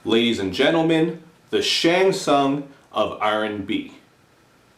Ladies and gentlemen, the Shang Tsung of R&B.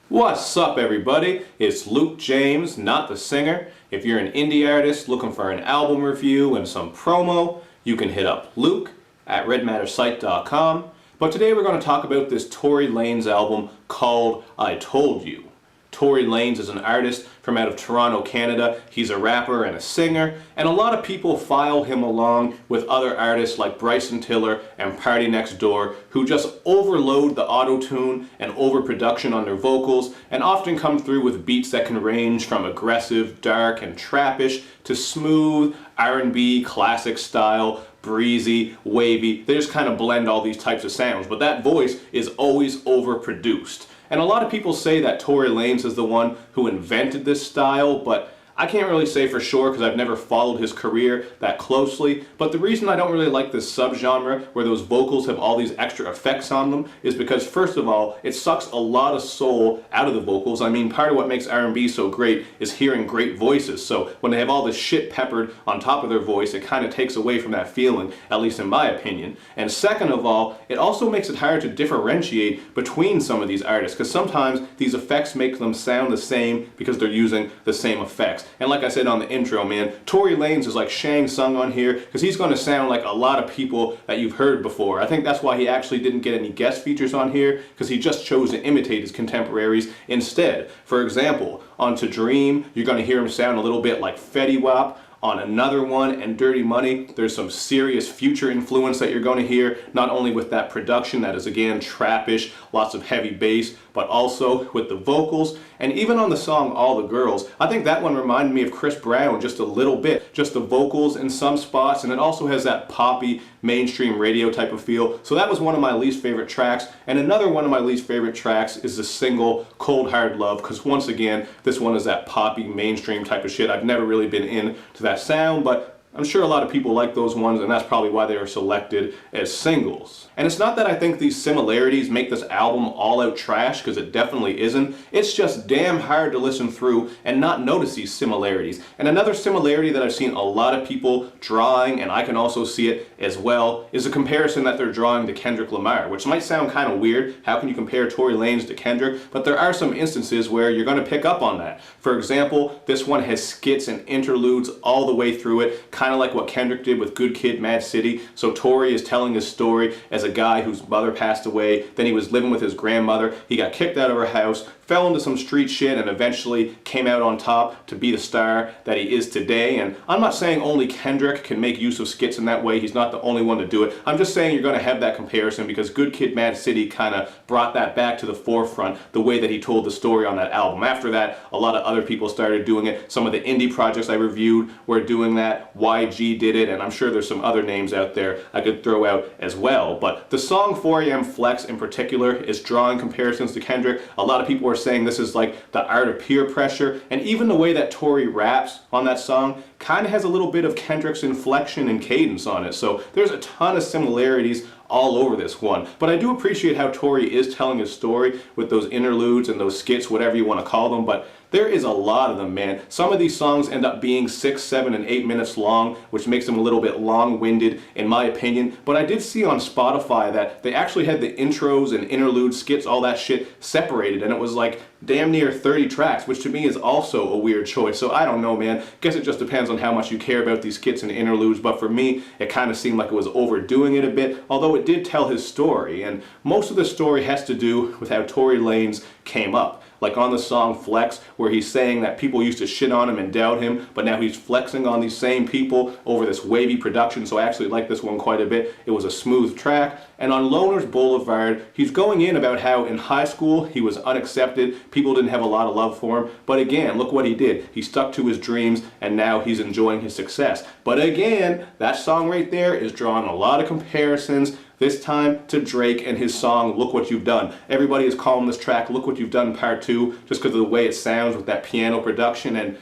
What's up, everybody? It's Luke James, not the singer. If you're an indie artist looking for an album review and some promo, you can hit up Luke at redmattersite.com. But today we're going to talk about this Tory Lanez album called I Told You. Tory Lanez is an artist from out of Toronto, Canada. He's a rapper and a singer, and a lot of people file him along with other artists like Bryson Tiller and Party Next Door, who just overload the auto-tune and overproduction on their vocals, and often come through with beats that can range from aggressive, dark, and trappish to smooth, R&B, classic style, breezy, wavy. They just kind of blend all these types of sounds, but that voice is always overproduced. And a lot of people say that Tory Lanez is the one who invented this style, but I can't really say for sure because I've never followed his career that closely. But the reason I don't really like this subgenre where those vocals have all these extra effects on them is because, first of all, it sucks a lot of soul out of the vocals. I mean, part of what makes R&B so great is hearing great voices. So when they have all this shit peppered on top of their voice, it kind of takes away from that feeling, at least in my opinion. And second of all, it also makes it hard to differentiate between some of these artists because sometimes these effects make them sound the same because they're using the same effects. And like I said on the intro, man, Tory Lanez is like Shang Tsung on here because he's going to sound like a lot of people that you've heard before. I think that's why he actually didn't get any guest features on here, because he just chose to imitate his contemporaries instead. For example, on To Dream, you're going to hear him sound a little bit like Fetty Wap. On another one, and Dirty Money, there's some serious Future influence that you're going to hear, not only with that production that is again trappish, lots of heavy bass, but also with the vocals. And even on the song All the Girls, I think that one reminded me of Chris Brown just a little bit, just the vocals in some spots, and it also has that poppy mainstream radio type of feel. So that was one of my least favorite tracks. And another one of my least favorite tracks is the single Cold Hard Love, because once again, this one is that poppy mainstream type of shit. I've never really been into that sound, but I'm sure a lot of people like those ones, and that's probably why they are selected as singles. And it's not that I think these similarities make this album all out trash, because it definitely isn't. It's just damn hard to listen through and not notice these similarities. And another similarity that I've seen a lot of people drawing, and I can also see it as well, is a comparison that they're drawing to Kendrick Lamar, which might sound kind of weird. How can you compare Tory Lanez to Kendrick? But there are some instances where you're going to pick up on that. For example, this one has skits and interludes all the way through it, kind of like what Kendrick did with Good Kid, Mad City. So Tory is telling his story as a guy whose mother passed away, then he was living with his grandmother, he got kicked out of her house, fell into some street shit, and eventually came out on top to be the star that he is today. And I'm not saying only Kendrick can make use of skits in that way. He's not the only one to do it. I'm just saying you're going to have that comparison because Good Kid, Mad City kind of brought that back to the forefront, the way that he told the story on that album. After that, a lot of other people started doing it. Some of the indie projects I reviewed were doing that. YG did it, and I'm sure there's some other names out there I could throw out as well. But the song 4am Flex in particular is drawing comparisons to Kendrick. A lot of people are saying this is like the art of peer pressure, and even the way that Tory raps on that song kind of has a little bit of Kendrick's inflection and cadence on it. So there's a ton of similarities all over this one. But I do appreciate how Tory is telling his story with those interludes and those skits, whatever you want to call them, but there is a lot of them, man. Some of these songs end up being 6, 7, and 8 minutes long, which makes them a little bit long-winded, in my opinion. But I did see on Spotify that they actually had the intros and interludes, skits, all that shit separated, and it was like damn near 30 tracks, which to me is also a weird choice. So I don't know, man. Guess it just depends on how much you care about these skits and interludes, but for me, it kind of seemed like it was overdoing it a bit, although it did tell his story, and most of the story has to do with how Tory Lanez came up. Like on the song Flex, where he's saying that people used to shit on him and doubt him, but now he's flexing on these same people over this wavy production, so I actually like this one quite a bit. It was a smooth track. And on Loner's Boulevard, he's going in about how in high school he was unaccepted, people didn't have a lot of love for him, but again, look what he did. He stuck to his dreams, and now he's enjoying his success. But again, that song right there is drawing a lot of comparisons, this time to Drake and his song, Look What You've Done. Everybody is calling this track Look What You've Done Part 2 just because of the way it sounds with that piano production. And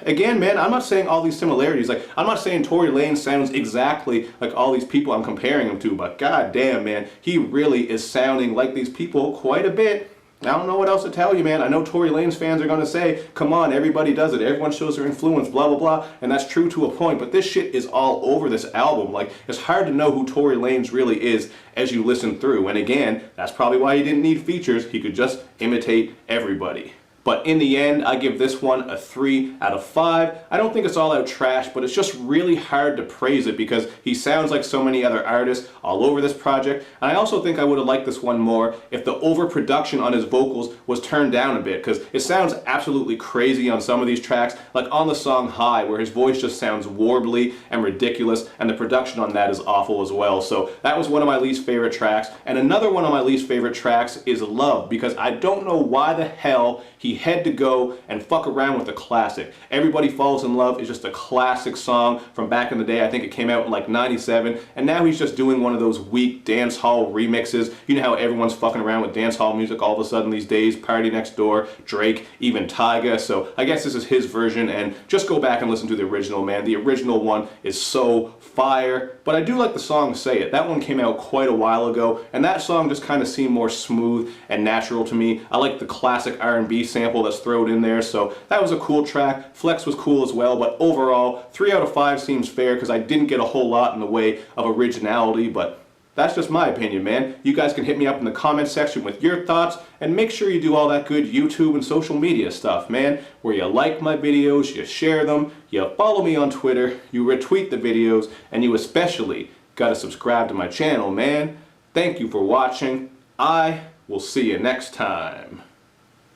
again, man, I'm not saying all these similarities. Like, I'm not saying Tory Lanez sounds exactly like all these people I'm comparing him to, but god damn, man, he really is sounding like these people quite a bit. I don't know what else to tell you, man. I know Tory Lanez fans are going to say, come on, everybody does it. Everyone shows their influence, blah, blah, blah. And that's true to a point. But this shit is all over this album. Like, it's hard to know who Tory Lanez really is as you listen through. And again, that's probably why he didn't need features. He could just imitate everybody. But in the end, I give this one a 3 out of 5. I don't think it's all out trash, but it's just really hard to praise it because he sounds like so many other artists all over this project. And I also think I would have liked this one more if the overproduction on his vocals was turned down a bit, because it sounds absolutely crazy on some of these tracks, like on the song High, where his voice just sounds warbly and ridiculous, and the production on that is awful as well. So that was one of my least favorite tracks. And another one of my least favorite tracks is Love, because I don't know why the hell he had to go and fuck around with a classic. Everybody Falls in Love is just a classic song from back in the day. I think it came out in like 97, and now he's just doing one of those weak dance hall remixes. You know how everyone's fucking around with dance hall music all of a sudden these days? Party Next Door, Drake, even Tyga. So I guess this is his version, and just go back and listen to the original, man. The original one is so fire. But I do like the song Say It. That one came out quite a while ago, and that song just kind of seemed more smooth and natural to me. I like the classic R&B sample that's thrown in there, so that was a cool track. Flex was cool as well, but overall, 3 out of 5 seems fair because I didn't get a whole lot in the way of originality, but that's just my opinion, man. You guys can hit me up in the comment section with your thoughts, and make sure you do all that good YouTube and social media stuff, man, where you like my videos, you share them, you follow me on Twitter, you retweet the videos, and you especially gotta subscribe to my channel, man. Thank you for watching. I will see you next time.